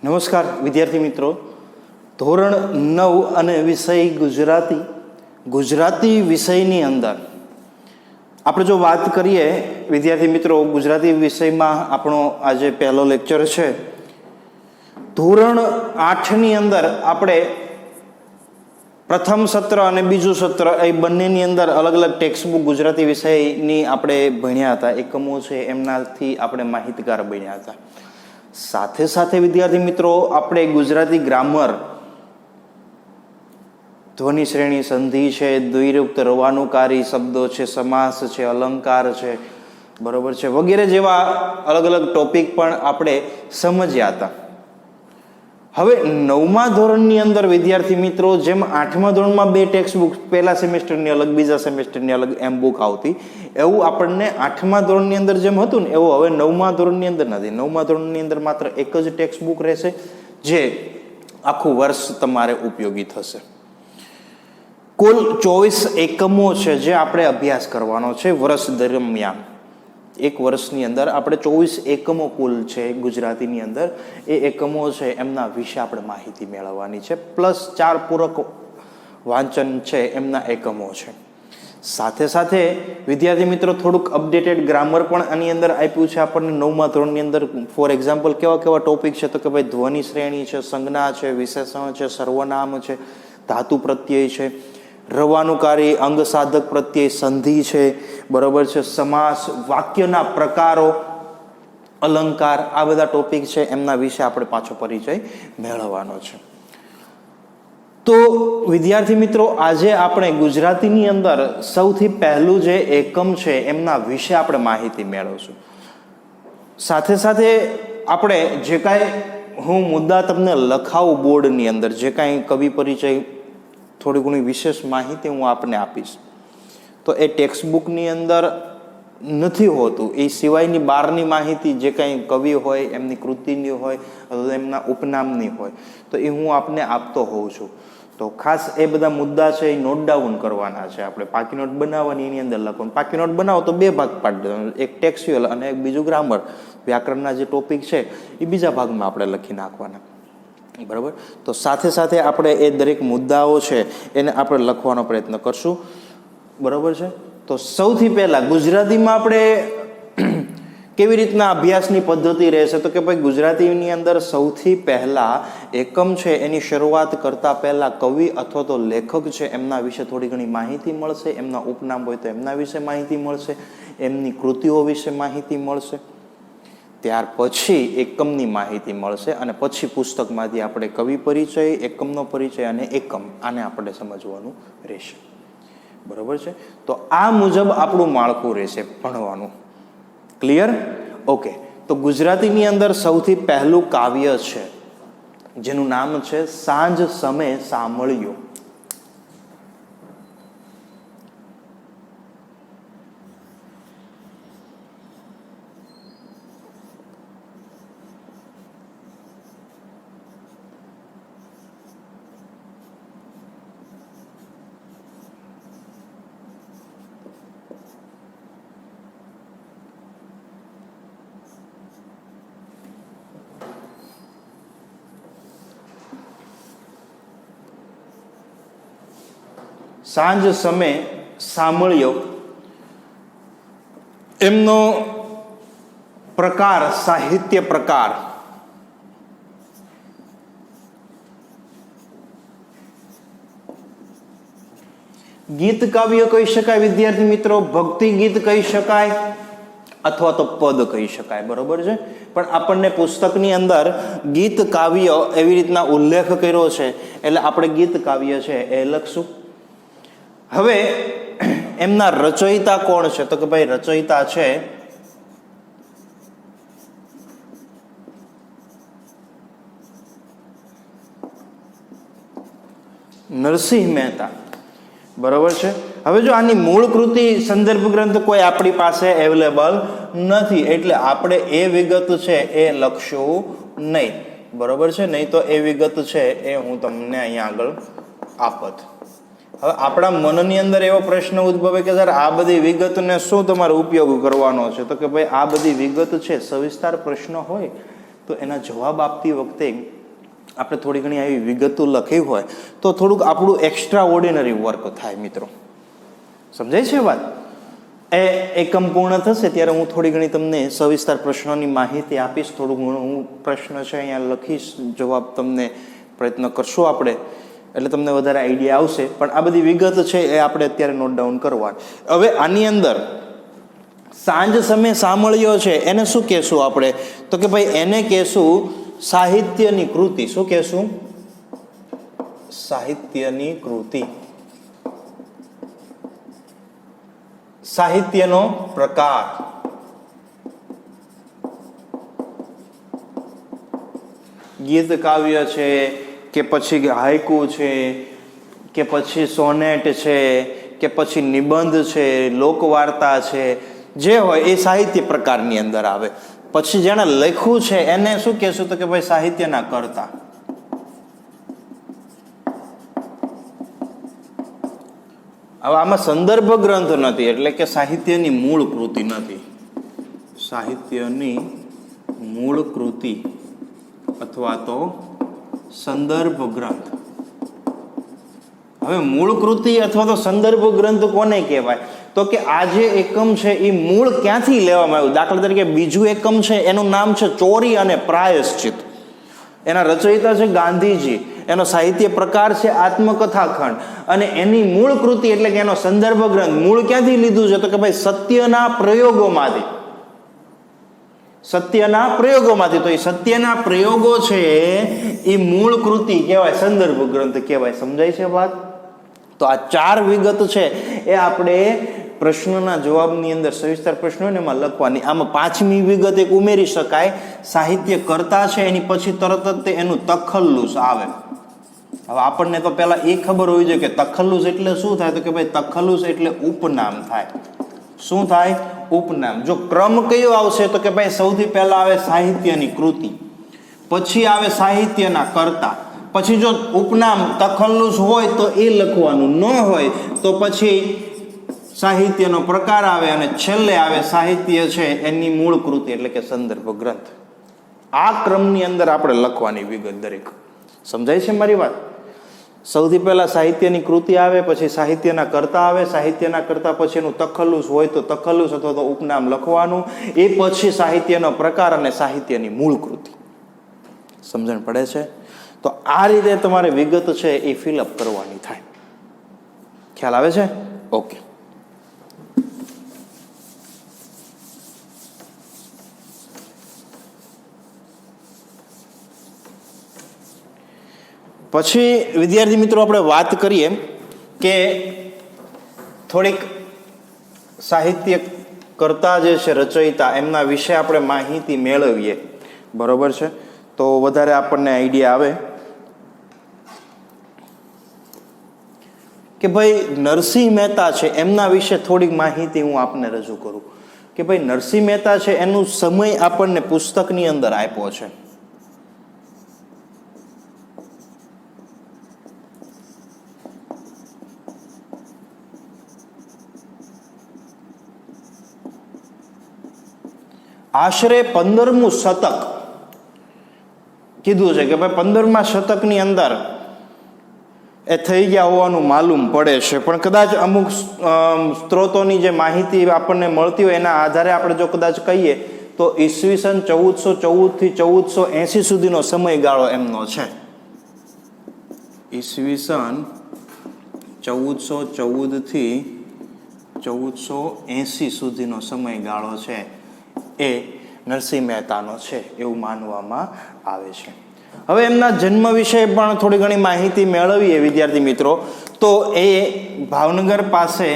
નમસ્કાર વિદ્યાર્થી મિત્રો, ધોરણ 9 અને વિષય ગુજરાતી વિષયની અંદર આપણે જો વાત કરીએ વિદ્યાર્થી મિત્રો, ગુજરાતી વિષયમાં આપણો આજે પહેલો લેક્ચર છે. ધોરણ 8ની અંદર આપણે પ્રથમ સત્ર અને બીજું સત્ર એ બંનેની અંદર અલગ અલગ ટેક્સ્ટબુક ગુજરાતી વિષયની આપણે ભણ્યા હતા. એકમો છે એમનાથી આપણે માહિતગાર બન્યા હતા. સાથે સાથે વિદ્યાર્થી મિત્રો આપણે ગુજરાતી ગ્રામર, ધ્વનિ શ્રેણી, સંધિ છે, દ્વિરૂક્ત રવાનુકારી શબ્દો છે, સમાસ છે, અલંકાર છે, બરોબર છે, વગેરે જેવા અલગ અલગ ટોપિક પણ આપણે સમજ્યા હતા. હવે 9મા ધોરણની અંદર વિદ્યાર્થી મિત્રો જેમ 8મા ધોરણમાં બે ટેક્સ્ટ બુક, પહેલા સેમેસ્ટરની અલગ, બીજા સેમેસ્ટરની અલગ એમ બુક આવતી, એવું આપણને 8મા ધોરણની અંદર જેમ હતું ને એવું હવે 9મા ધોરણની અંદર નથી. 9મા ધોરણની અંદર માત્ર એક જ ટેક્સ્ટ બુક રહેશે જે આખું વર્ષ તમારે ઉપયોગી થશે. કુલ 24 એકમો છે જે આપણે અભ્યાસ કરવાનો છે વર્ષ દરમિયાન. એક વર્ષની અંદર આપણે 24 એકમો કુલ છે ગુજરાતીની અંદર, એ એકમો છે એમના વિશે આપણે માહિતી મેળવવાની છે. પ્લસ 4 પૂરક વાંચન છે એમના એકમો છે. સાથે સાથે વિદ્યાર્થી મિત્રો થોડુંક અપડેટેડ ગ્રામર પણ આની અંદર આપ્યું છે આપણને 9મા ધોરણની અંદર. ફોર એક્ઝામ્પલ કેવા કેવા ટોપિક છે તો કે ભાઈ ધ્વનિ શ્રેણી છે, સંજ્ઞા છે, વિશેષણ છે, સર્વનામ છે, ધાતુ પ્રત્યય છે, રવાનુકારી, અંગ સાધક પ્રત્યય, સંધિ છે, બરોબર છે, સમાસ, વાક્યના પ્રકારો, અલંકાર, આ બધા ટોપિક છે એમના વિશે આપણે પાછો પરિચય મેળવવાનો છે. તો વિદ્યાર્થી મિત્રો આજે આપણે ગુજરાતીની અંદર સૌથી પહેલું જે એકમ છે એમના વિશે આપણે માહિતી મેળવશું. સાથે સાથે આપણે જે કાંઈ હું મુદ્દા તમને લખાવું બોર્ડની અંદર, જે કાંઈ કવિ પરિચય, થોડી ઘણી વિશેષ માહિતી હું આપને આપીશ, તો એ ટેક્સ્ટબુકની અંદર નથી હોતું. એ સિવાયની બહારની માહિતી જે કાંઈ કવિ હોય, એમની કૃતિની હોય, એમના ઉપનામની હોય, તો એ હું આપને આપતો હોઉં છું. તો ખાસ એ બધા મુદ્દા છે એ નોટ ડાઉન કરવાના છે. આપણે પાકી નોટ બનાવવાની, એની અંદર લખવાનું. પાકી નોટ બનાવો તો બે ભાગ પાડી દેવાનો, એક ટેક્સ્ચ્યુઅલ અને એક બીજું ગ્રામર. વ્યાકરણના જે ટોપિક છે એ બીજા ભાગમાં આપણે લખી નાખવાના, બરાબર. તો સાથે સાથે આપણે એ દરેક મુદ્દાઓ છે એને આપણે લખવાનો પ્રયત્ન કરશું, બરાબર છે. તો સૌથી પહેલા ગુજરાતીમાં આપણે કેવી રીતના અભ્યાસની પદ્ધતિ રહેશે તો કે ભાઈ ગુજરાતીની અંદર સૌથી પહેલા એકમ છે એની શરૂઆત કરતા પહેલા કવિ અથવા તો લેખક છે એમના વિશે થોડી ઘણી માહિતી મળશે. એમના ઉપનામ હોય તો એમના વિશે માહિતી મળશે, એમની કૃતિઓ વિશે માહિતી મળશે. ત્યાર પછી એકમની માહિતી મળશે અને પછી પુસ્તકમાંથી આપણે કવિ પરિચય, એકમનો પરિચય અને એકમ, આને આપણે સમજવાનું રહેશે, બરોબર છે. તો આ મુજબ આપણું માળખું રહેશે ભણવાનું. ક્લિયર? ઓકે. તો ગુજરાતીની અંદર સૌથી પહેલું કાવ્ય છે જેનું નામ છે સાંજ સમે સાંભળ્યો. સાંજ સમે સાંભળ્યો એમનો પ્રકાર સાહિત્ય પ્રકાર. ગીત કાવ્ય કહી શકાય વિદ્યાર્થી મિત્રો, ભક્તિ ગીત કહી શકાય અથવા તો પદ કહી શકાય, બરોબર છે. પણ આપણને પુસ્તકની અંદર ગીત કાવ્ય એવી રીતના ઉલ્લેખ કર્યો છે એટલે આપણે ગીત કાવ્ય છે એ લખશું. હવે એમના રચયિતા કોણ છે તો કે ભાઈ રચયિતા છે નરસિંહ મહેતા, બરોબર છે. હવે જો આની મૂળ કૃતિ સંદર્ભ ગ્રંથ કોઈ આપણી પાસે અવેલેબલ નથી એટલે આપણે એ વિગત છે એ લખશું નહીં, બરોબર છે. નહીં તો એ વિગત છે એ હું તમને અહીંયા આગળ આપત. હવે આપણા મનની અંદર એવો પ્રશ્ન ઉદ્ભવે કે સર આ બધી વિગતને શું તમારે ઉપયોગ કરવાનો છે તો કે ભાઈ આ બધી વિગત છે સવિસ્તાર પ્રશ્ન હોય તો એના જવાબ આપતી વખતે આપણે થોડી ઘણી આવી વિગતો લખી હોય તો થોડુંક આપણું એક્સ્ટ્રા ઓર્ડિનરી વર્ક થાય મિત્રો. સમજાય છે વાત? એ એકમ પૂર્ણ થશે ત્યારે હું થોડી ઘણી તમને સવિસ્તાર પ્રશ્નોની માહિતી આપીશ. થોડું ઘણું હું પ્રશ્ન છે અહીંયા લખીશ, જવાબ તમને પ્રયત્ન કરશું આપણે, એટલે તમને વધારે આઈડિયા આવશે. પણ આ બધી વિગત છે એ આપણે અત્યારે નોટ ડાઉન કરવાની. હવે આની અંદર સાંજ સમય સાંભળ્યો છે એને શું કહેશું આપણે? તો કે ભાઈ એને કહેશું સાહિત્યની કૃતિ. શું કહેશું? સાહિત્યની કૃતિ. સાહિત્યનો પ્રકાર. ગીત કાવ્ય છે કે પછી હાઇકુ છે કે પછી સોનેટ છે કે પછી નિબંધ છે, લોકવાર્તા છે, જે હોય એ સાહિત્ય પ્રકારની અંદર આવે. પછી જેણે લખ્યું છે એને શું કહેશું? તો કે ભાઈ સાહિત્યના કર્તા. હવે આમાં સંદર્ભ ગ્રંથ નથી, એટલે કે સાહિત્યની મૂળ કૃતિ નથી. સાહિત્યની મૂળ કૃતિ અથવા તો સંદર્ભ ગ્રંથ. હવે મૂળ કૃતિ અથવા તો સંદર્ભ ગ્રંથ કોને કહેવાય? તો કે આ જે એકમ છે એ મૂળ ક્યાંથી લેવામાં આવ્યું? દાખલા તરીકે બીજું એકમ છે એનું નામ છે ચોરી અને પ્રાયશ્ચિત. એના રચયિતા છે ગાંધીજી. એનો સાહિત્ય પ્રકાર છે આત્મકથા ખંડ. અને એની મૂળ કૃતિ એટલે કે એનો સંદર્ભ ગ્રંથ મૂળ ક્યાંથી લીધું છે? તો કે ભાઈ સત્યના પ્રયોગોમાંથી. સત્યના પ્રયોગોમાંથી. તો એ સત્યના પ્રયોગો છે એ મૂળ કૃતિ કહેવાય, સંદર્ભ ગ્રંથ કહેવાય. સમજાય છે વાત? તો આ 4 વિગત છે એ આપણે પ્રશ્નના જવાબની અંદર સવિસ્તાર પ્રશ્નો ને એમાં લખવાની. આમાં 5મી વિગત એક ઉમેરી શકાય. સાહિત્ય કર્તા છે એની પછી તરત જ એનું તખલ્લુસ આવે. હવે આપણને તો પહેલા એ ખબર હોવી જોઈએ કે તખલ્લુસ એટલે શું થાય? તો કે ભાઈ તખલ્લુસ એટલે ઉપનામ થાય. શું થાય? ઉપનામ. જો ક્રમ કયો આવશે? તો કે ભાઈ સૌથી પહેલા આવે સાહિત્યની કૃતિ, પછી આવે સાહિત્યના કર્તા, પછી જો ઉપનામ તખલ્લુસ હોય તો એ લખવાનું, ન હોય તો પછી સાહિત્યનો પ્રકાર આવે અને છેલ્લે આવે સાહિત્ય છે એની મૂળ કૃતિ એટલે કે સંદર્ભ ગ્રંથ. આ ક્રમની અંદર આપણે લખવાની વિગત દરેક. સમજાય છે મારી વાત? સૌથી પહેલા સાહિત્યની કૃતિ આવે, પછી સાહિત્યના કર્તા આવે, સાહિત્યના કર્તા પછી એનું તખલ્લુસ હોય તો તખલ્લુસ અથવા તો ઉપનામ લખવાનું, એ પછી સાહિત્યનો પ્રકાર અને સાહિત્યની મૂળ કૃતિ. સમજણ પડે છે? તો આ રીતે તમારે વિગત છે એ ફિલઅપ કરવાની થાય. ખ્યાલ આવે છે? ઓકે. પછી વિદ્યાર્થી મિત્રો આપણે વાત કરીએ કે થોડીક સાહિત્ય કરતા જે છે રચયિતા એમના વિશે આપણે માહિતી મેળવીએ. બરોબર છે? તો વધારે આપણને આઈડિયા આવે કે ભાઈ નરસિંહ મહેતા છે એમના વિશે થોડીક માહિતી હું આપને રજૂ કરું કે ભાઈ નરસિંહ મહેતા છે એનું સમય આપણને પુસ્તકની અંદર આપ્યો છે. આશરે 15મું શતક કીધું છે કે ભાઈ 15મા શતકની અંદર એ થઈ ગયા હોવાનું માલુમ પડે છે. પણ કદાચ અમુક સ્ત્રોતોની જે માહિતી આપણને મળતી હોય એના આધારે આપણે જો કદાચ કહીએ તો ઈસવીસન 1414 થી 1480 સુધીનો સમયગાળો એમનો છે. ઈસવીસન 1414 થી 1480 સુધીનો સમયગાળો છે એ નરસિંહ મહેતાનો છે એવું માનવામાં આવે છે. હવે એમના જન્મ વિશે પણ થોડી ઘણી માહિતી મેળવીએ વિદ્યાર્થી મિત્રો. તો એ ભાવનગર પાસે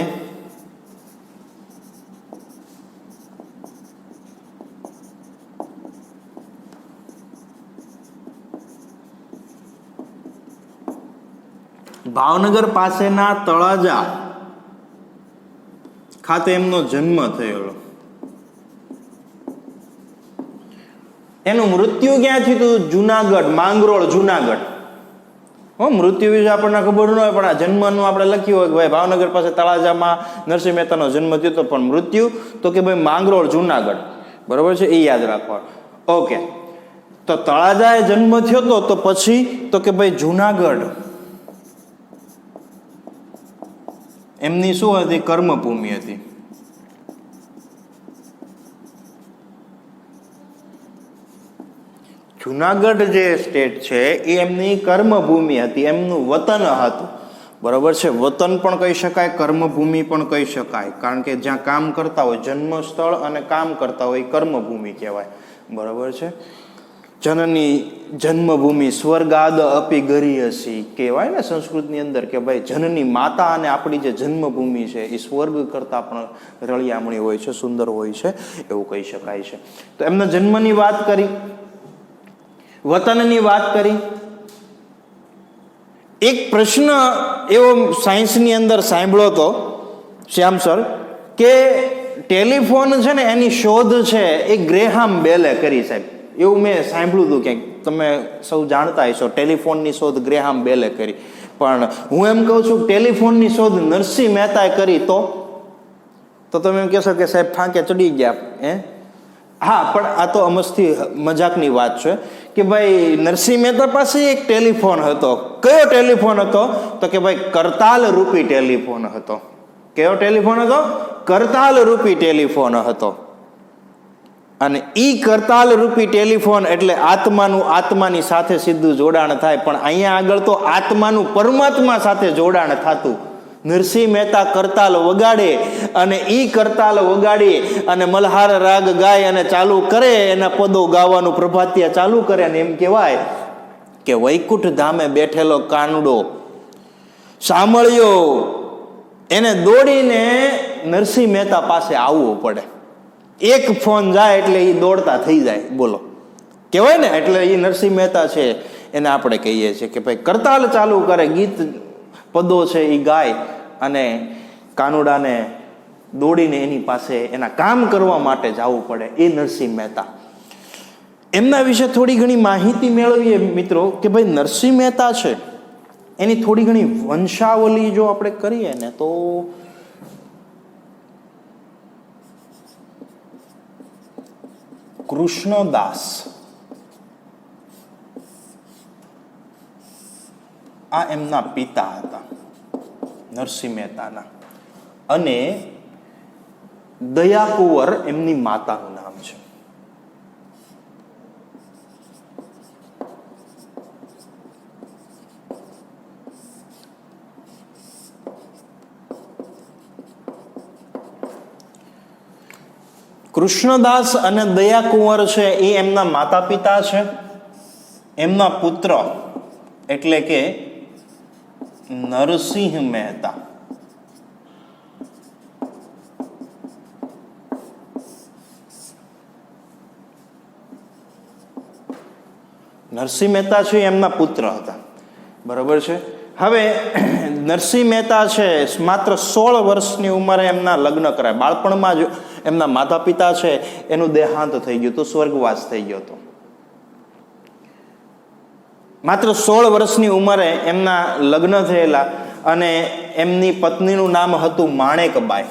પાસેના તળાજા ખાતે એમનો જન્મ થયેલો. એનું મૃત્યુ ક્યાં થયું હતું? જુનાગઢ, માંગરોળ જુનાગઢ. મૃત્યુ વિશે આપણને ખબર ન હોય પણ આ જન્મનું આપણે લખ્યું હોય કે ભાઈ ભાવનગર પાસે તળાજામાં નરસિંહ મહેતાનો જન્મ થયો હતો, પણ મૃત્યુ તો કે ભાઈ માંગરોળ જુનાગઢ. બરોબર છે? એ યાદ રાખવાનું. ઓકે. તો તો તળાજાએ જન્મ થયો હતો, તો પછી તો કે ભાઈ જુનાગઢ એમની શું હતી? કર્મભૂમિ હતી. જુનાગઢ જે સ્ટેટ છે એ એમની કર્મભૂમિ હતી, એમનું વતન હતું. બરાબર છે. વતન પણ કહી શકાય, કર્મભૂમિ પણ કહી શકાય, કારણ કે જ્યાં કામ કરતા હોય, જન્મ સ્થળ અને કામ કરતા હોય કર્મભૂમિ કહેવાય. બરાબર છે. જનની જન્મભૂમિ સ્વર્ગાદ અપી ગરીયસી કહેવાય ને સંસ્કૃતની અંદર, કે ભાઈ જનની માતા અને આપણી જે જન્મભૂમિ છે એ સ્વર્ગ કરતા પણ રળિયામણી હોય છે, સુંદર હોય છે, એવું કહી શકાય છે. તો એમના જન્મની વાત કરી, વતનની વાત કરી. એક પ્રશ્ન એવો સાયન્સની અંદર સાંભળ્યો હતો શ્યામ સર, કે ટેલિફોન છે ને એની શોધ છે એ ગ્રેહામ બેલે કરી સાહેબ. એવું મેં સાંભળ્યું હતું ક્યાંક, તમે સૌ જાણતા હશો, ટેલિફોનની શોધ ગ્રેહામ બેલે કરી. પણ હું એમ કહું છું ટેલિફોનની શોધ નરસિંહ મહેતાએ કરી, તો તમે એમ કહેશો કે સાહેબ ફાંકે ચડી ગયા. હા, પણ આ તો અમસ્તી મજાકની વાત છે કે ભાઈ નરસિંહ મહેતા પાસે એક ટેલિફોન હતો. કયો ટેલિફોન હતો? તો કે ભાઈ કરતાલ રૂપી ટેલિફોન હતો. કયો ટેલિફોન હતો? કરતાલ રૂપી ટેલિફોન હતો. અને ઈ કરતાલ રૂપી ટેલિફોન એટલે આત્માનું આત્માની સાથે સીધું જોડાણ થાય. પણ અહીંયા આગળ તો આત્માનું પરમાત્મા સાથે જોડાણ થતું. નરસિંહ મહેતા કરતાલ વગાડે અને ઈ કરતાલ વગાડી અને મલ્હાર રાગ ગાય અને ચાલુ કરે, એના પદો ગાવાનું પ્રભાતિયા ચાલુ કરે, અને એમ કહેવાય કે વૈકુંઠ ધામે બેઠેલો કાનુડો સાંભળ્યો, એને દોડીને નરસિંહ મહેતા પાસે આવવું પડે. એક ફોન જાય એટલે એ દોડતા થઈ જાય. બોલો, કહેવાય ને. એટલે એ નરસિંહ મહેતા છે એને આપણે કહીએ છીએ કે ભાઈ કરતાલ ચાલુ કરે, ગીત પદો છે એ ગાય અને કાનુડાને દોડીને એની પાસે એના કામ કરવા માટે જવું પડે. એ નરસિંહ મહેતા. એમના વિશે થોડી ઘણી માહિતી મેળવીએ મિત્રો, કે ભાઈ નરસિંહ મહેતા છે એની થોડી ઘણી વંશાવલી જો આપણે કરીએ ને, તો કૃષ્ણદાસ આ એમના પિતા હતા નરસિંહ મહેતાના, અને દયાકુંવર એમની માતાનું નામ છે. કૃષ્ણદાસ અને દયાકુંવર છે એ એમના માતા પિતા છે. એમના પુત્ર એટલે કે નરસિંહ મહેતા. નરસિંહ મહેતા છે એમના પુત્ર હતા. બરાબર છે. હવે નરસિંહ મહેતા છે માત્ર 16 વર્ષની ઉંમરે એમના લગ્ન કરાય. બાળપણમાં જ એમના માતા પિતા છે એનું દેહાંત થઈ ગયું હતું, સ્વર્ગવાસ થઈ ગયો હતો. માત્ર 16 વર્ષની ઉંમરે એમના લગ્ન થયેલા, અને એમની પત્નીનું નામ હતું માણેકબાઈ.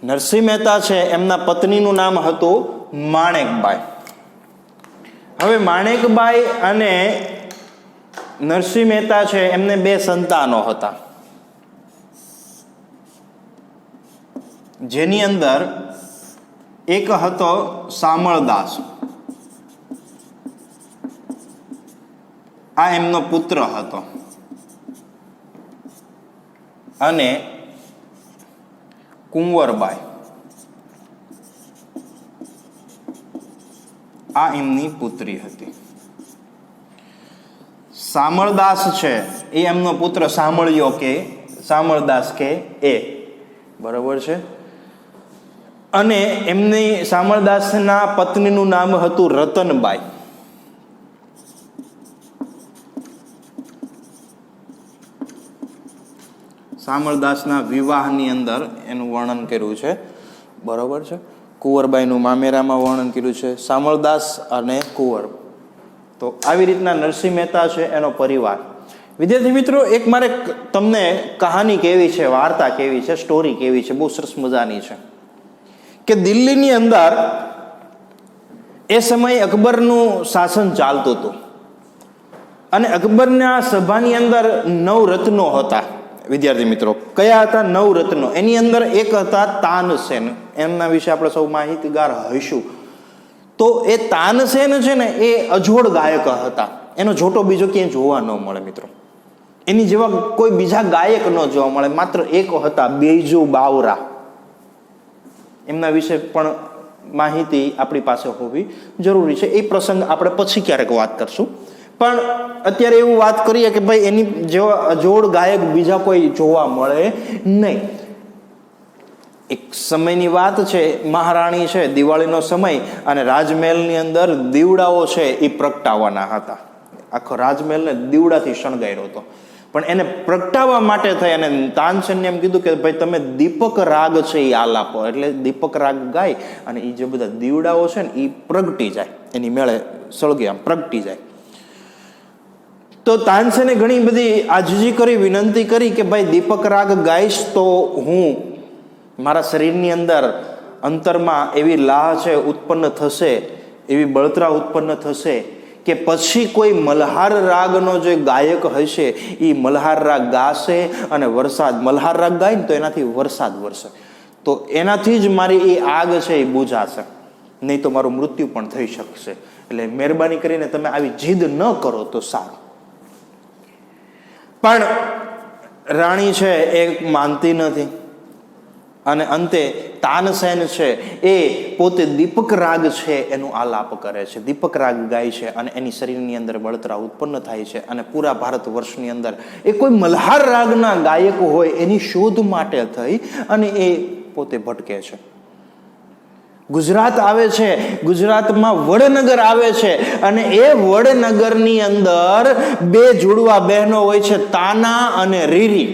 નરસિંહ મહેતા છે એમના પત્નીનું નામ હતું માણેકબાઈ. હવે માણેકબાઈ અને નરસિંહ મહેતા છે એમને 2 સંતાનો હતા, જેની અંદર એક હતો શામળદાસ. આ એમનો પુત્ર હતો, અને કુંવરબાઈ આ એમની પુત્રી હતી. શામળદાસ છે એ એમનો પુત્ર શામળિયો કે શામળદાસ કે એ. બરાબર છે. અને એમની શામળદાસના પત્નીનું નામ હતું રતનબાઈ. શામળદાસના વિવાહની અંદર એનું વર્ણન કર્યું છે. બરોબર છે. કુંવરબાઈનું મામેરામાં વર્ણન કર્યું છે. શામળદાસ અને કુંવર તો આવી રીતના નરસિંહ મહેતા છે એનો પરિવાર. વિદ્યાર્થી મિત્રો, એક મારે તમને કહાની કેવી છે, વાર્તા કેવી છે, સ્ટોરી કેવી છે, બહુ સરસ મજાની છે કે દિલ્હીની અંદર એ સમયે અકબરનું શાસન ચાલતું હતું અને અકબરના સભાની અંદર 9 રત્નો હતા. વિદ્યાર્થી મિત્રો, કયા હતા 9 રત્નો? એની અંદર એક હતા તાનસેન. એમના વિશે આપણે સૌ માહિતગાર હઈશું. તો એ તાનસેન છે ને એ અજોડ ગાયક હતા. એનો જોટો બીજો ક્યાંય જોવા ન મળે મિત્રો. એની જેવા કોઈ બીજા ગાયક ન જોવા મળે. માત્ર એક હતા બેઈજુ બાવરા. એમના વિશે પણ માહિતી આપણી પાસે હોવી જરૂરી છે. એ પ્રસંગ આપણે પછી ક્યારેક વાત કરશું. પણ અત્યારે એવું વાત કરીએ કે ભાઈ એની જેવા અજોડ ગાયક બીજા કોઈ જોવા મળે નહીં. એક સમયની વાત છે, મહારાણી છે, દિવાળીનો સમય, અને રાજમહેલની અંદર દીવડાઓ છે એ પ્રગટાવવાના હતા. આખો રાજમહેલને દીવડાથી શણગાર્યો હતો. પણ એને પ્રગટાવવા માટે થઈ અને તાનસેનને એમ કીધું કે ભાઈ તમે દીપક રાગ છે એ આલાપો. એટલે દીપક રાગ ગાય અને એ જે બધા દીવડાઓ છે ને એ પ્રગટી જાય, એની મેળે સળગે, આમ પ્રગટી જાય. તો તાનસેને ઘણી બધી આજીજી કરી, વિનંતી કરી કે ભાઈ દીપક રાગ ગાઈશ તો હું મારા શરીરની અંદર અંતરમાં એવી લાહ છે ઉત્પન્ન થશે, એવી બળતરા ઉત્પન્ન થશે કે પછી કોઈ મલ્હાર રાગનો જે ગાયક હશે એ મલ્હાર રાગ ગાશે અને વરસાદ, મલ્હાર રાગ ગાય ને તો એનાથી વરસાદ વરસે. તો એનાથી જ મારી એ આગ છે એ બુઝાશે, નહીં તો મારું મૃત્યુ પણ થઈ શકશે. એટલે મહેરબાની કરીને તમે આવી જીદ ન કરો તો સારું. પણ રાણી છે એ માનતી નથી અને અંતે તાનસેન છે એ પોતે દીપક રાગ છે એનું આલાપ કરે છે, દીપક રાગ ગાય છે અને એની શરીરની અંદર બળતરા ઉત્પન્ન થાય છે. અને પૂરા ભારત વર્ષની અંદર એ કોઈ મલ્હાર રાગના ગાયક હોય એની શોધ માટે થઈ અને એ પોતે ભટકે છે. ગુજરાત આવે છે, ગુજરાતમાં વડનગર આવે છે અને એ વડનગરની અંદર 2 જુડવા બહેનો હોય છે, તાના અને રીરી.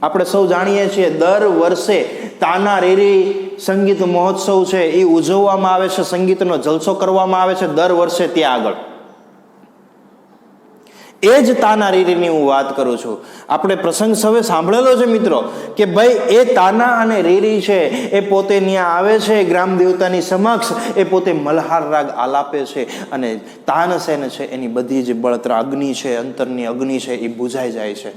આપણે સૌ જાણીએ છીએ દર વર્ષે તાના રીરી સંગીત મહોત્સવ છે એ ઉજવવામાં આવે છે, સંગીતનો જલસો કરવામાં આવે છે દર વર્ષે ત્યાં આગળ. એ જ તાના રીરીની હું વાત કરું છું. આપણે પ્રસંગ સૌએ સાંભળેલો છે મિત્રો કે ભાઈ એ તાના અને રીરી છે એ પોતે ત્યાં આવે છે ગ્રામ દેવતાની સમક્ષ, એ પોતે મલ્હાર રાગ આલાપે છે અને તાનસેન છે એની બધી જ બળતરા અગ્નિ છે, અંતરની અગ્નિ છે એ બુઝાઈ જાય છે.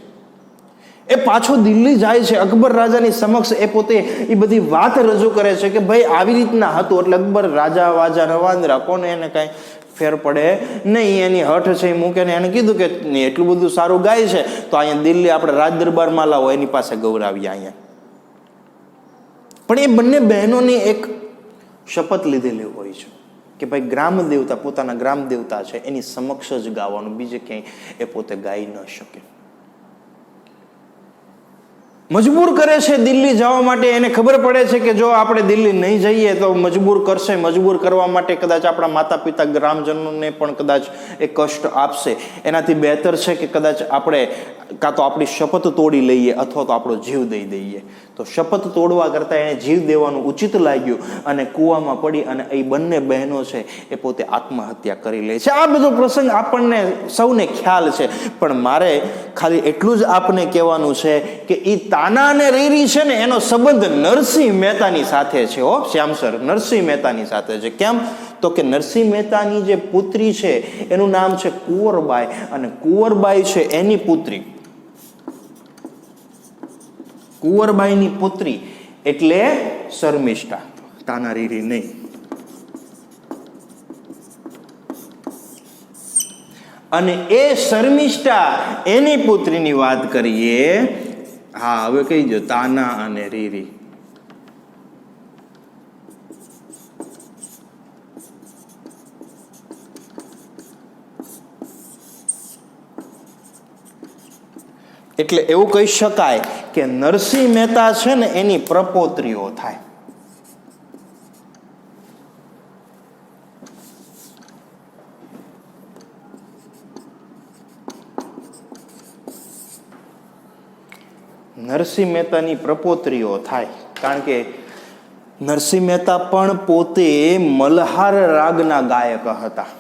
એ પાછો દિલ્હી જાય છે અકબર રાજાની સમક્ષ. એ પોતે એ બધી વાત રજૂ કરે છે કે ભાઈ આવી રીતના હતું. એટલે અકબર રાજા વાજા રવાંદરા કોને એને કાંઈ ફેર પડે નહીં, એની હઠ છે એ મૂકે ને એને કીધું કે એટલું બધું સારું ગાય છે તો અહીંયા દિલ્હી આપણે રાજ દરબારમાં લાવો, એની પાસે ગૌરાવીએ અહીંયા. પણ એ બંને બહેનોની એક શપથ લીધેલી હોય છે કે ભાઈ ગ્રામ દેવતા, પોતાના ગ્રામ દેવતા છે એની સમક્ષ જ ગાવાનું, બીજે ક્યાંય એ પોતે ગાઈ ન શકે. મજબૂર કરે છે દિલ્હી જવા માટે. એને ખબર પડે છે કે જો આપણે દિલ્હી નહીં જઈએ તો મજબૂર કરશે, મજબૂર કરવા માટે કદાચ આપણા માતા પિતા ગ્રામજનોને પણ કદાચ એ કષ્ટ આપશે. એનાથી બહેતર છે કે કદાચ આપણે કાં તો આપણી શપથ તોડી લઈએ અથવા તો આપણો જીવ દઈ દઈએ. તો શપથ તોડવા કરતાં એને જીવ દેવાનું ઉચિત લાગ્યું અને કૂવામાં પડી અને એ બંને બહેનો છે એ પોતે આત્મહત્યા કરી લે છે. આ બધો પ્રસંગ આપણને સૌને ખ્યાલ છે, પણ મારે ખાલી એટલું જ આપને કહેવાનું છે કે એ તાના અને રીરી છે ને એનો સંબંધ નરસિંહ મહેતાની સાથે છે. હો શ્યામ સર, નરસિંહ મહેતાની સાથે છે. કેમ? તો કે નરસિંહ મહેતાની જે પુત્રી છે એનું નામ છે કુંવરબાઈ અને કુંવરબાઈ છે એની પુત્રી, કુંવરબાઈની પુત્રી એટલે શર્મિષ્ઠા, તાના રીરી નહીં. અને એ શર્મિષ્ઠા એની પુત્રીની વાત કરીએ. હા, હવે કહી દો તાના અને રીરી. એટલે એવું કહી શકાય કે નરસિંહ મહેતા છે ને એની પ્રપોત્રીઓ થાય. નરસિંહ મહેતાની પ્રપોત્રીઓ થાય કારણ કે નરસિંહ મહેતા પણ પોતે મલ્હાર રાગના ગાયક હતા.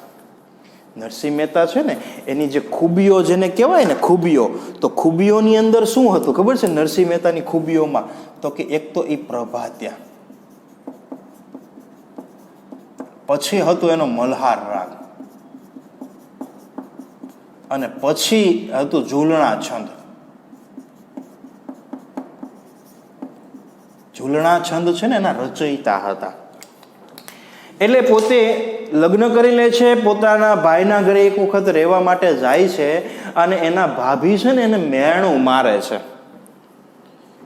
નરસિંહ મહેતા છે ને એની જે ખૂબીઓ જેને કહેવાય ને ખૂબીઓ, તો ખૂબીઓની અંદર શું હતું ખબર છે નરસિંહ મહેતાની ખૂબીઓમાં? તો કે એક તો એ પ્રભાત્યા, પછી હતો એનો મલ્હાર રાગ, અને પછી હતું ઝૂલણા છંદ. ઝૂલણા છંદ છે ને એના રચયિતા હતા. એટલે પોતે લગ્ન કરી લે છે, પોતાના ભાઈના ઘરે એક વખત રહેવા માટે જાય છે, અને એના ભાભી છે ને એને મેણું મારે છે.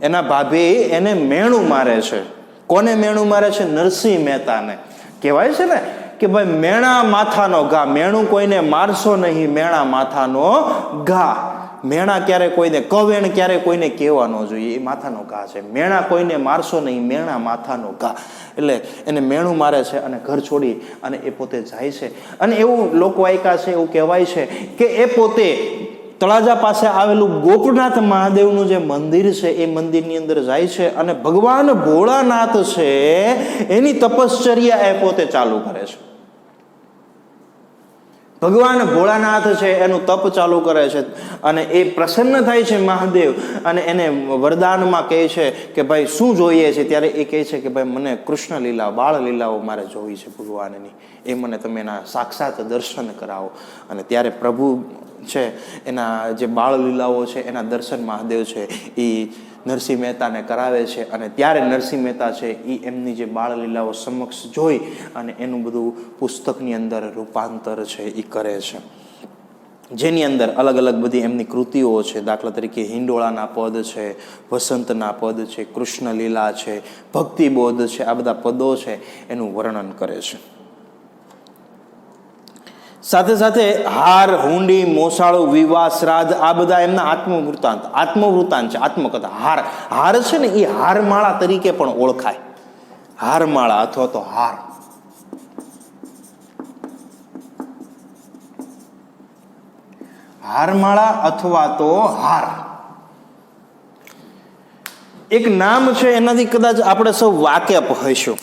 એના ભાભી એને મેણું મારે છે. કોને મેણું મારે છે? નરસિંહ મહેતાને. કહેવાય છે ને કે ભાઈ મેણા માથાનો ઘા, મેણું કોઈને મારશો નહીં, મેણા માથાનો ઘા. મેણા ક્યારે કોઈને, કવેણ ક્યારે કોઈને કહેવા ન જોઈએ, એ માથાનો ઘા છે. મેણા કોઈને મારશો નહીં, મેણા માથાનો ઘા. એટલે એને મેણું મારે છે અને ઘર છોડી અને એ પોતે જાય છે. અને એવું લોકવાયકા છે, એવું કહેવાય છે કે એ પોતે તળાજા પાસે આવેલું ગોપનાથ મહાદેવનું જે મંદિર છે એ મંદિરની અંદર જાય છે અને ભગવાન ભોળાનાથ છે એની તપશ્ચર્યા એ પોતે ચાલુ કરે છે. ભગવાન ભોળાનાથ છે એનું તપ ચાલુ કરે છે અને એ પ્રસન્ન થાય છે મહાદેવ, અને એને વરદાનમાં કહે છે કે ભાઈ શું જોઈએ છે? ત્યારે એ કહે છે કે ભાઈ મને કૃષ્ણ લીલા, બાળ લીલાઓ મારે જોવી છે ભગવાનની, એ મને તમે એના સાક્ષાત દર્શન કરાવો. અને ત્યારે પ્રભુ છે એના જે બાળ લીલાઓ છે એના દર્શન મહાદેવ છે એ નરસિંહ મહેતાને કરાવે છે. અને ત્યારે નરસિંહ મહેતા છે એ એમની જે બાળ લીલાઓ સમક્ષ જોઈ અને એનું બધું પુસ્તકની અંદર રૂપાંતર છે એ કરે છે, જેની અંદર અલગ અલગ બધી એમની કૃતિઓ છે. દાખલા તરીકે હિંડોળાના પદ છે, વસંતના પદ છે, કૃષ્ણ લીલા છે, ભક્તિબોધ છે, આ બધા પદો છે એનું વર્ણન કરે છે. સાથે સાથે હાર, હુંડી, મોસાળું, વિવાહ, શ્રાદ્ધ, આ બધા એમના આત્મવૃત્તાંત છે, આત્મકથા. હાર છે ને એ હારમાળા તરીકે પણ ઓળખાય. હારમાળા અથવા તો હાર. હારમાળા અથવા તો હાર એક નામ છે, એનાથી કદાચ આપણે સૌ વાકેફ હશું.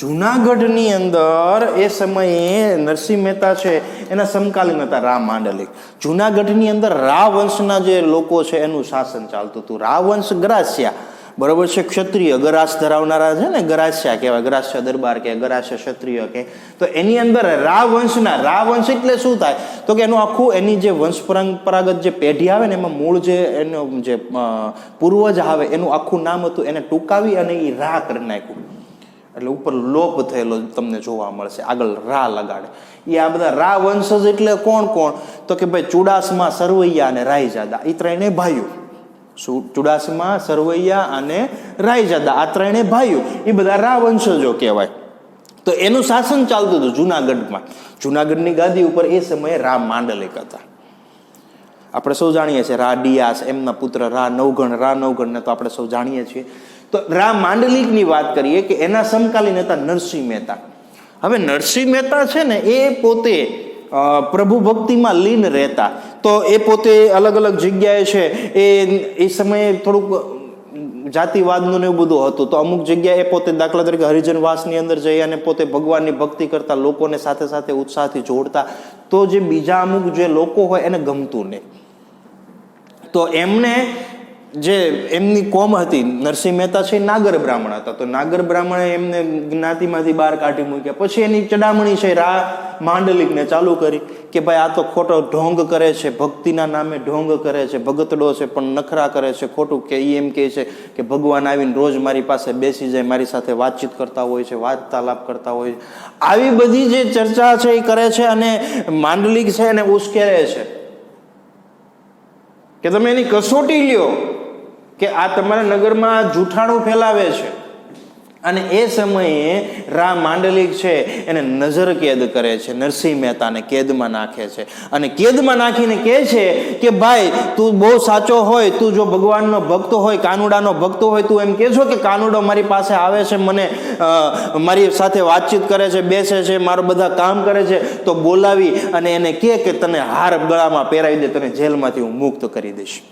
જુનાગઢની અંદર એ સમયે નરસિંહ મહેતા છે એના સમકાલીન હતા રા માંડલિક. જુનાગઢની અંદર રા વંશના જે લોકો છે એનું શાસન ચાલતું હતું. રા વંશ ગરાસ્યા, બરોબર છે, ક્ષત્રિય ગરાસ ધરાવનારા છે ને, ગરાસ્યા કહેવાય, ગરાસ્યા દરબાર કે ગરાસ્યા ક્ષત્રિય કે. તો એની અંદર રા વંશના, રા વંશ એટલે શું થાય તો કે એનું આખું એની જે વંશ પરંપરાગત જે પેઢી આવે ને એમાં મૂળ જે એનો જે પૂર્વજ આવે એનું આખું નામ હતું, એને ટૂંકાવી અને એ રા કરી નાખ્યું. એટલે ઉપર લોપ થયેલો તમને જોવા મળશે, આગળ રા લગાડે. એ આ બધા રા વંશજ એટલે કોણ કોણ તો કે ભાઈ ચુડાસમા, સરવૈયા અને રાયજાદા, એ ત્રણે ભાઈઓ. ચુડાસમા, સરવૈયા અને રાયજાદા, આ ત્રણે ભાઈઓ, એ બધા રા વંશજો કહેવાય. તો એનું શાસન ચાલતું હતું જુનાગઢમાં. જુનાગઢની ગાદી ઉપર એ સમયે રા માંડલિક હતા. આપણે સૌ જાણીએ છીએ રા ડિયાસ, એમના પુત્ર રા નવગણ ને તો આપણે સૌ જાણીએ છીએ. તો રા માંડલિકની વાત કરીએ કે એના સમકાલીન હતા નરસિંહ મહેતા. હવે નરસિંહ મહેતા છે ને એ પોતે પ્રભુ ભક્તિમાં લીન રહેતા. તો એ પોતે અલગ અલગ જગ્યાએ છે એ સમયે થોડુંક જાતિવાદનું ને એવું બધું હતું. તો અમુક જગ્યાએ પોતે દાખલા તરીકે હરિજનવાસની અંદર જઈ અને પોતે ભગવાનની ભક્તિ કરતા, લોકોને સાથે સાથે ઉત્સાહથી જોડતા. તો જે બીજા અમુક જે લોકો હોય એને ગમતું નહીં. તો એમને જે એમની કોમ હતી, નરસિંહ મહેતા છે નાગર બ્રાહ્મણ હતા. તો નાગર બ્રાહ્મણે એમને જ્ઞાતિમાંથી બહાર કાઢી મૂક્યા. પછી એની ચડામણી છે રા માંડલિકને ચાલુ કરી કે ભાઈ આ તો ખોટો ઢોંગ કરે છે, ભક્તિના નામે ઢોંગ કરે છે, ભગતડો છે પણ નખરા કરે છે ખોટું. કે એ એમ કહે છે કે ભગવાન આવીને રોજ મારી પાસે બેસી જાય, મારી સાથે વાતચીત કરતા હોય છે, વાર્તાલાપ કરતા હોય છે. આવી બધી જે ચર્ચા છે એ કરે છે અને માંડલિક છે એને ઉશ્કેરે છે કે તમે એની કસોટી લ્યો કે આ તમારા નગરમાં જૂઠાણું ફેલાવે છે. અને એ સમયે રા માંડલિક છે એને નજર કેદ કરે છે, નરસિંહ મહેતાને કેદમાં નાખે છે. અને કેદમાં નાખીને કહે છે કે ભાઈ તું બહુ સાચો હોય, તું જો ભગવાનનો ભક્ત હોય, કાનુડાનો ભક્ત હોય, તું એમ કહેશો કે કાનુડો મારી પાસે આવે છે, મને મારી સાથે વાતચીત કરે છે, બેસે છે, મારું બધા કામ કરે છે, તો બોલાવી અને એને કહે કે તને હાર ગળામાં પહેરાવી દે, તને જેલમાંથી હું મુક્ત કરી દઈશ.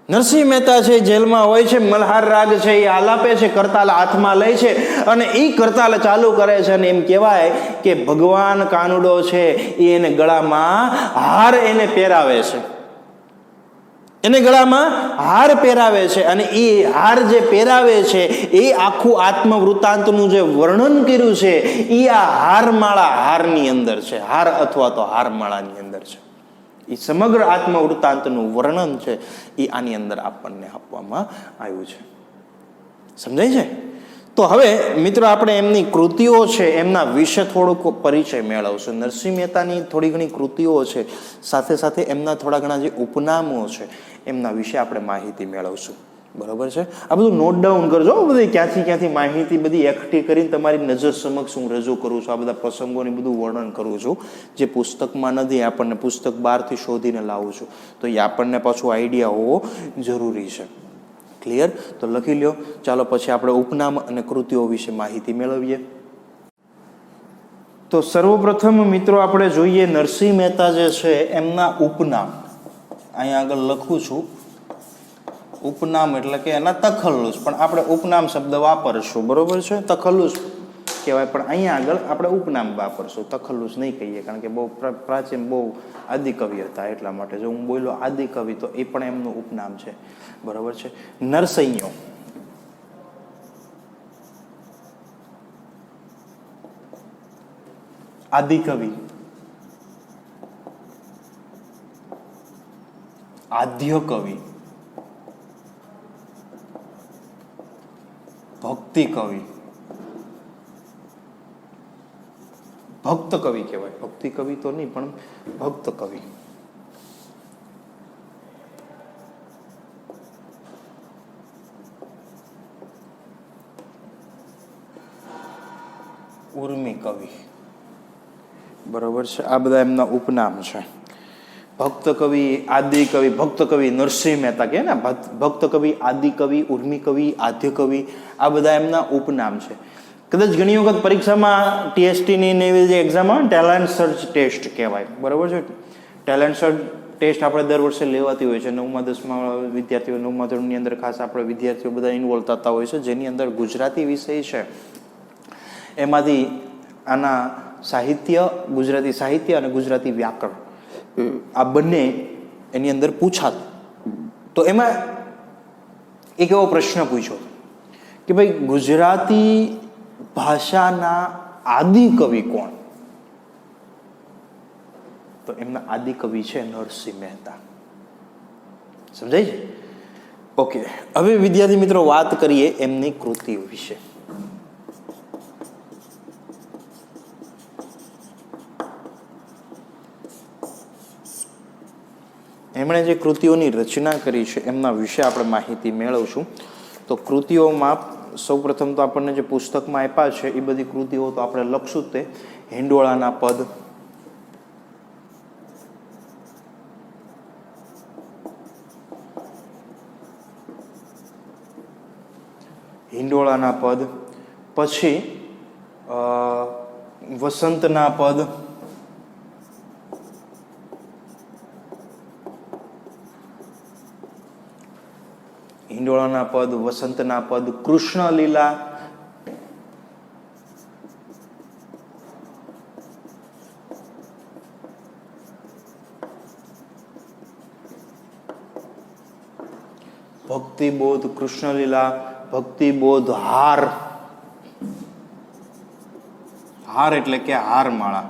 નરસિંહ મહેતા છે, જેલમાં હોય છે, મલ્હાર રાગ છે એ આલાપે છે, કરતાલ હાથમાં લે છે અને એ કરતાલ ચાલુ કરે છે અને એમ કહેવાય કે ભગવાન કાનુડો છે એ એને ગળામાં હાર એને પહેરાવે છે, એને ગળામાં હાર પહેરાવે છે અને એ હાર જે પહેરાવે છે એ આખું આત્મવૃત્તાંતનું જે વર્ણન કર્યું છે એ આ હારમાળા હારની અંદર છે, હાર અથવા તો હારમાળાની અંદર છે. એ સમગ્ર આત્મવૃત્તાંતનું વર્ણન છે એ આની અંદર આપણને આપવામાં આવ્યું છે. સમજાય છે? તો હવે મિત્રો આપણે એમની કૃતિઓ છે એમના વિશે થોડોક પરિચય મેળવશું. નરસિંહ મહેતાની થોડી ઘણી કૃતિઓ છે, સાથે સાથે એમના થોડા ઘણા જે ઉપનામો છે એમના વિશે આપણે માહિતી મેળવશું. બરોબર છે? આ બધું નોટ ડાઉન કરજો. બધી ક્યાંથી માહિતી બધી એકઠી કરીને તમારી નજર સમક્ષ હું રજૂ કરું છું. આ બધા પ્રસંગોની બધું વર્ણન કરું છું જે પુસ્તકમાં નથી, આપણને પુસ્તક બહારથી શોધીને લાવું છું, તો એ આપણને પાછું આઈડિયા હોવો જરૂરી છે. ક્લિયર? તો લખી લ્યો. ચાલો પછી આપણે ઉપનામ અને કૃતિઓ વિશે માહિતી મેળવીએ. તો સર્વપ્રથમ મિત્રો આપણે જોઈએ નરસિંહ મહેતા જે છે એમના ઉપનામ. અહીંયા આગળ લખું છું ઉપનામ એટલે કે એના તખલ્લુસ, પણ આપણે ઉપનામ શબ્દ વાપરશું. બરોબર છે? તખલ્લુસ કહેવાય, પણ અહીંયા આગળ આપણે ઉપનામ વાપરશું, તખલ્લુસ નહીં કહીએ, કારણ કે બહુ પ્રાચીન, બહુ આદિકવિ હતા એટલા માટે. જો હું બોલ્યો આદિકવિ તો એ પણ એમનું ઉપનામ છે. બરોબર છે? નરસૈયો, આદિકવિ, આદ્ય કવિ, ભક્તિ કવિ, ભક્ત કવિ કહેવાય. ભક્તિ કવિ તો નહીં, પણ ભક્ત કવિ. ઉર્મી કવિ. બરોબર છે? આ બધા એમના ઉપનામ છે. ભક્ત કવિ, આદિ કવિ, ભક્ત કવિ નરસિંહ મહેતા કે ને, ભક્ત કવિ, આદિ કવિ, ઉર્મી કવિ, આદ્ય કવિ, આ બધા એમના ઉપનામ છે. કદાચ ઘણી વખત પરીક્ષામાં ટીએસટીની એવી જે એક્ઝામ આવે ને, ટેલેન્ટ સર્ચ ટેસ્ટ કહેવાય. બરોબર છે? ટેલેન્ટ સર્ચ ટેસ્ટ આપણે દર વર્ષે લેવાતી હોય છે. 9મા 10મા વિદ્યાર્થીઓ, 9મા ધોરણની અંદર ખાસ આપણે વિદ્યાર્થીઓ બધા ઇન્વોલ્વ થતા હોય છે, જેની અંદર ગુજરાતી વિષય છે એમાંથી આના સાહિત્ય, ગુજરાતી સાહિત્ય અને ગુજરાતી વ્યાકરણ, આ બંને એની અંદર પૂછાતું. તો એમાં એક એવો પ્રશ્ન પૂછ્યો કે ભાઈ ગુજરાતી ભાષાના આદિ કવિ કોણ? તો એમના આદિ કવિ છે નરસિંહ મહેતા. સમજાય છે? ઓકે, હવે વિદ્યાર્થી મિત્રો વાત કરીએ એમની કૃતિઓ વિશે. એમણે જે કૃતિઓની રચના કરી છે એમના વિશે આપણે માહિતી મેળવશું. તો કૃતિઓમાં સૌપ્રથમ તો આપણને જે પુસ્તકમાં આપ્યા છે એ બધી કૃતિઓ તો આપણે લખશું જ. તે હિંડોળાના પદ, હિંડોળાના પદ, પછી વસંતના પદ, હિંડોળાના પદ, વસંતના પદ, કૃષ્ણ લીલા, ભક્તિબોધ, કૃષ્ણ લીલા, ભક્તિબોધ, હાર, હાર એટલે કે હારમાળા.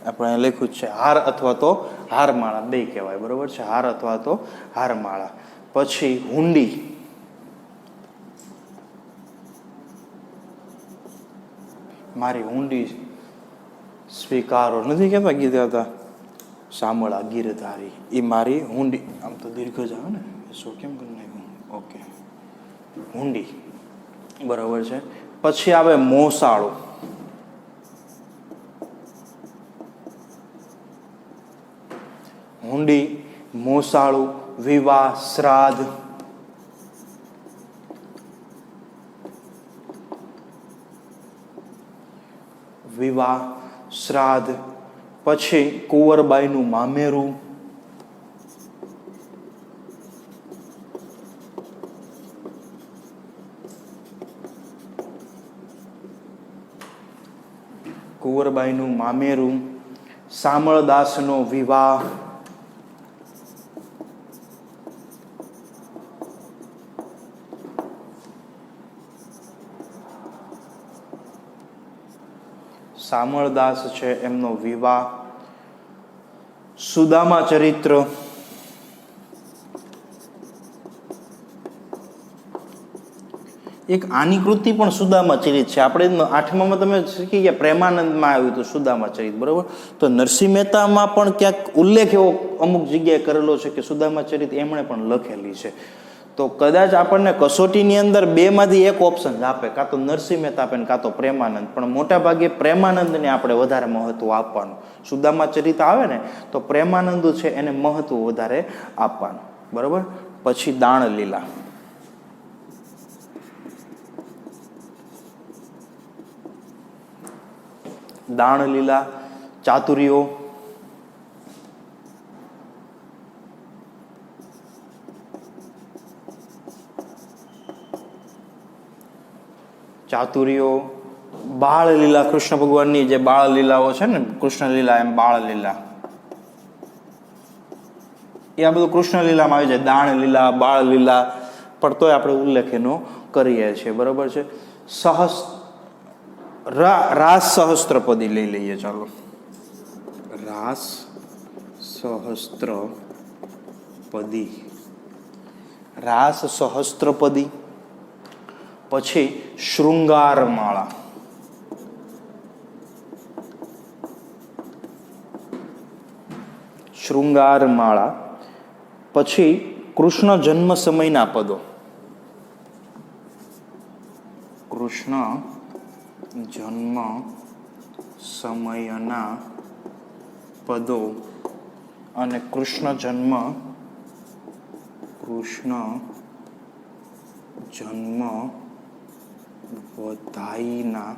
આપણે લખ્યું છે હાર અથવા તો હારમાળા, બે કહેવાય. બરોબર છે? હાર અથવા તો હારમાળા. પછી હુંડી, મારી હુંડી સ્વીકારો, નથી કહેતા ગીતા હતા સાંભળા ગીરધારી, એ મારી હુંડી. આમ તો દીર્ઘ જ આવે ને, શું કેમ કરી નાખ્યું? ઓકે, હુંડી. બરાબર છે? પછી આવે મોસાળું, હુંડી, મોસાળું, વિવાહ, શ્રાદ્ધ, વિવાહ, શ્રાદ્ધ. પછી કુંવરબાઈનું મામેરું, કુંવરબાઈનું મામેરું, શામળદાસનો વિવાહ, શામળદાસ છે એમનો વિવાહ, સુદામા ચરિત્ર, એક આની કૃતિ પણ સુદામા ચરિત છે. આપણે 8મામાં તમે શીખી ગયા, પ્રેમાનંદમાં આવ્યું હતું સુદામા ચરિત, બરોબર. તો નરસિંહ મહેતામાં પણ ક્યાંક ઉલ્લેખ એવો અમુક જગ્યાએ કરેલો છે કે સુદામા ચરિત એમણે પણ લખેલી છે. તો કદાચ આપણને કસોટીની અંદર બેમાંથી એક ઓપ્શન આપે, કાં તો નરસિંહ મહેતા આપે કાં તો પ્રેમાનંદ, પણ મોટા ભાગે પ્રેમાનંદને આપણે વધારે મહત્વ આપવાનું. સુદામા ચરિત આવે ને તો પ્રેમાનંદ છે એને મહત્વ વધારે આપવાનું, બરોબર. પછી દાણલીલા, દાણલીલા, ચાતુર્યો, ચાતુર્યો, બાળ લીલા, કૃષ્ણ ભગવાનની જે બાળ લીલાઓ છે ને, કૃષ્ણ લીલા એમ બાળ લીલા, એ આ બધું કૃષ્ણ લીલામાં આવી જાય. દાણ લીલા, બાળ લીલા, પણ તોય આપણે ઉલ્લેખ એનો કરીએ છીએ, બરોબર છે. રાસ સહસ્ત્રપદી લઈ લઈએ, ચાલો. રાસ સહસ્ત્રપદી, રાસ સહસ્ત્રપદી. પછી શૃંગારમાળા, શૃંગારમાળા. પછી કૃષ્ણ જન્મ સમયના પદો, કૃષ્ણ જન્મ સમયના પદો અને કૃષ્ણ જન્મ વધાઈના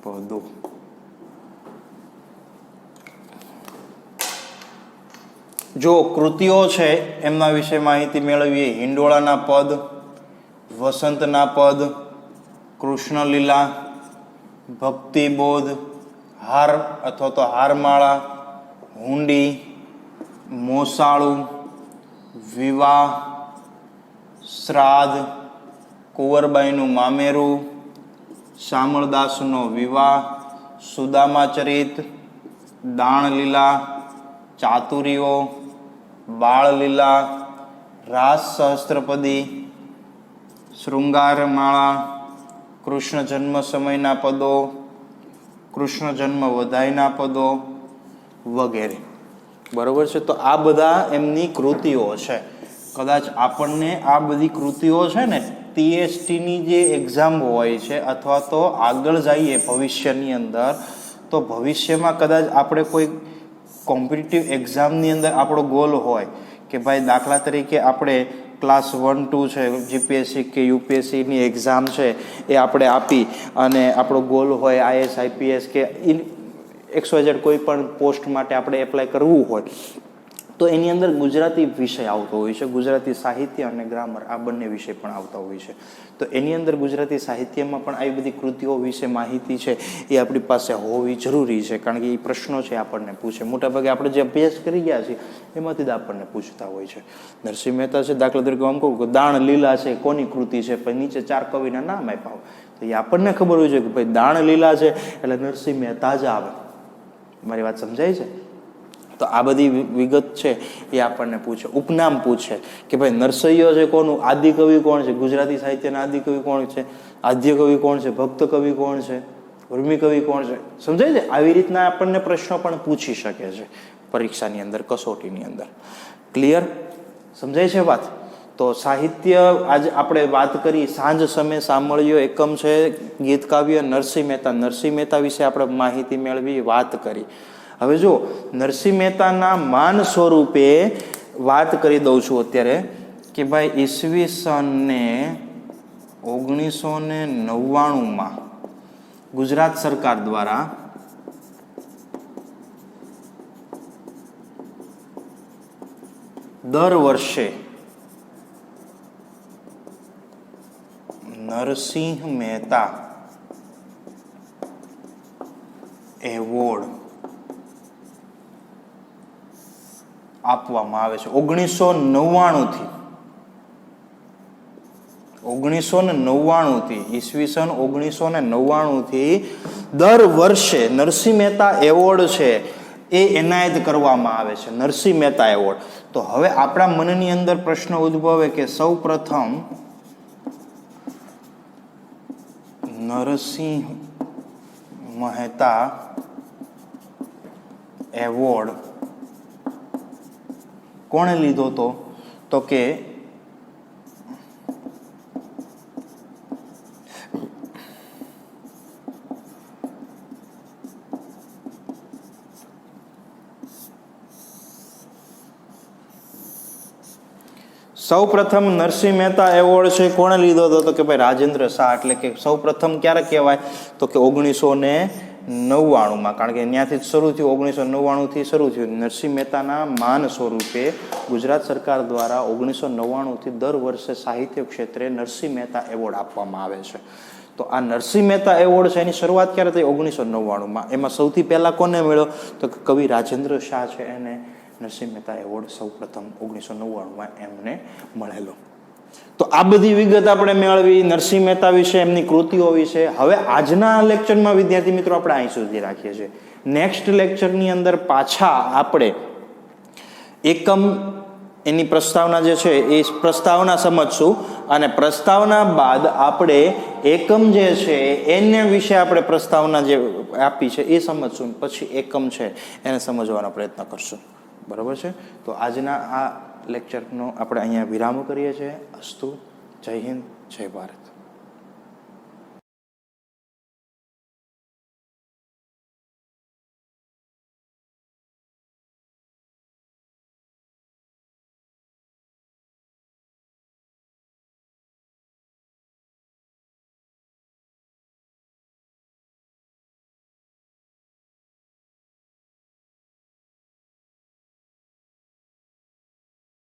પદો. જો કૃતિઓ છે એમના વિશે માહિતી મેળવીએ. હિંડોળાના પદ, વસંતના પદ, કૃષ્ણ લીલા, ભક્તિબોધ, હાર અથવા તો હારમાળા, હુંડી, મોસાળું, વિવાહ, શ્રાદ્ધ, કુંવરબાઈનું મામેરું, શામળદાસનો વિવાહ, સુદામા ચરિત, દાણલીલા, ચાતુર્યો, બાળલીલા, રાસ સહસ્ત્રપદી, શૃંગારમાળા, કૃષ્ણ જન્મ સમયના પદો, કૃષ્ણ જન્મ વધાઈના પદો વગેરે, બરોબર છે. તો આ બધા એમની કૃતિઓ છે. કદાચ આપણને આ બધી કૃતિઓ છે ને TSTની જે એક્ઝામ હોય છે અથવા તો આગળ જઈએ ભવિષ્યની અંદર, તો ભવિષ્યમાં કદાચ આપણે કોઈ કોમ્પિટિટિવ એક્ઝામની અંદર આપણો ગોલ હોય કે ભાઈ દાખલા તરીકે આપણે ક્લાસ 1, 2 છે, જીપીએસસી કે યુપીએસસીની એક્ઝામ છે એ આપણે આપી અને આપણો ગોલ હોય IAS IPS કે XYZ કોઈ પણ પોસ્ટ માટે આપણે એપ્લાય કરવું હોય, તો એની અંદર ગુજરાતી વિષય આવતો હોય છે. ગુજરાતી સાહિત્ય અને ગ્રામર આ બંને વિષય પણ આવતા હોય છે. તો એની અંદર ગુજરાતી સાહિત્યમાં પણ આવી બધી કૃતિઓ વિશે માહિતી છે એ આપણી પાસે હોવી જરૂરી છે, કારણ કે એ પ્રશ્નો છે આપણને પૂછે. મોટાભાગે આપણે જે અભ્યાસ કરી ગયા છીએ એમાંથી જ આપણને પૂછતા હોય છે. નરસિંહ મહેતા છે, દાખલા તરીકે આમ કહું કે દાણ લીલા છે કોની કૃતિ છે, પછી નીચે 4 કવિના નામ આપ્યા હોય, તો એ આપણને ખબર હોય છે કે ભાઈ દાણ લીલા છે એટલે નરસિંહ મહેતા જ આવે. મારી વાત સમજાય છે? તો આ બધી વિગત છે એ આપણને પૂછે. ઉપનામ પૂછે કે ભાઈ નરસૈયો છે કોનું, આદિ કવિ કોણ છે, ગુજરાતી સાહિત્યના આદિ કવિ કોણ છે, આદ્ય કવિ કોણ છે, ભક્ત કવિ કોણ છે, ઉર્મી કવિ કોણ છે, સમજાય છે? આવી રીતના આપણને પ્રશ્નો પણ પૂછી શકે છે પરીક્ષાની અંદર, કસોટીની અંદર. ક્લિયર? સમજાય છે વાત? તો સાહિત્ય આજે આપણે વાત કરી, સાંજ સમય સાંભળ્યો એકમ છે ગીત કાવ્ય નરસિંહ મહેતા. નરસિંહ મહેતા વિશે આપણે માહિતી મેળવી, વાત કરી. હવે જો નરસિંહ મહેતાના માન સ્વરૂપે વાત કરી દઉં છું અત્યારે કે ભાઈ ઈસવીસનને 1999માં ગુજરાત સરકાર દ્વારા દર વર્ષે નરસિંહ મહેતા એવોર્ડ આપવામાં આવે છે 1999 થી ઈસવીસન 1999 થી દર વર્ષે નરસિંહ મહેતા એવોર્ડ છે એ એનાયત કરવામાં આવે છે, નરસિંહ મહેતા એવોર્ડ. તો હવે આપણા મનની અંદર પ્રશ્ન ઉદ્ભવે કે સૌ પ્રથમ નરસિંહ મહેતા એવોર્ડ કોણે લીધો હતો? તો કે સૌ પ્રથમ નરસિંહ મહેતા એવોર્ડ છે કોણે લીધો હતો? તો કે ભાઈ રાજેન્દ્ર શાહ. એટલે કે સૌ પ્રથમ ક્યારે કહેવાય? તો કે 1999 કારણ કે ત્યાંથી જ શરૂ થયું, 1999 થી શરૂ થયું. નરસિંહ મહેતાના માન સ્વરૂપે ગુજરાત સરકાર દ્વારા 1999 થી દર વર્ષે સાહિત્ય ક્ષેત્રે નરસિંહ મહેતા એવોર્ડ આપવામાં આવે છે. તો આ નરસિંહ મહેતા એવોર્ડ છે એની શરૂઆત ક્યારે થઈ? 1999. એમાં સૌથી પહેલા કોને મળ્યો? તો કે કવિ રાજેન્દ્ર શાહ છે એને નરસિંહ મહેતા એવોર્ડ સૌ પ્રથમ 1999 એમને મળેલો. તો આ બધી વિગત આપણે મેળવી નરસિંહ મહેતા વિશે, એમની કૃતિઓ વિશે. હવે આજના લેક્ચરમાં વિદ્યાર્થી મિત્રો આપણે અહીં સુધી રાખીએ છીએ. નેક્સ્ટ લેક્ચરની અંદર પાછા આપણે એકમ એની પ્રસ્તાવના જે છે એ પ્રસ્તાવના સમજશું અને પ્રસ્તાવના બાદ આપણે એકમ જે છે એને વિશે આપણે પ્રસ્તાવના જે આપી છે એ સમજશું, પછી એકમ છે એને સમજવાનો પ્રયત્ન કરશું. બરાબર છે? તો આજના આ લેક્ચરનો આપણે અહીંયા વિરામ કરીએ છીએ. અસ્તુ. જય હિન્દ, જય ભારત.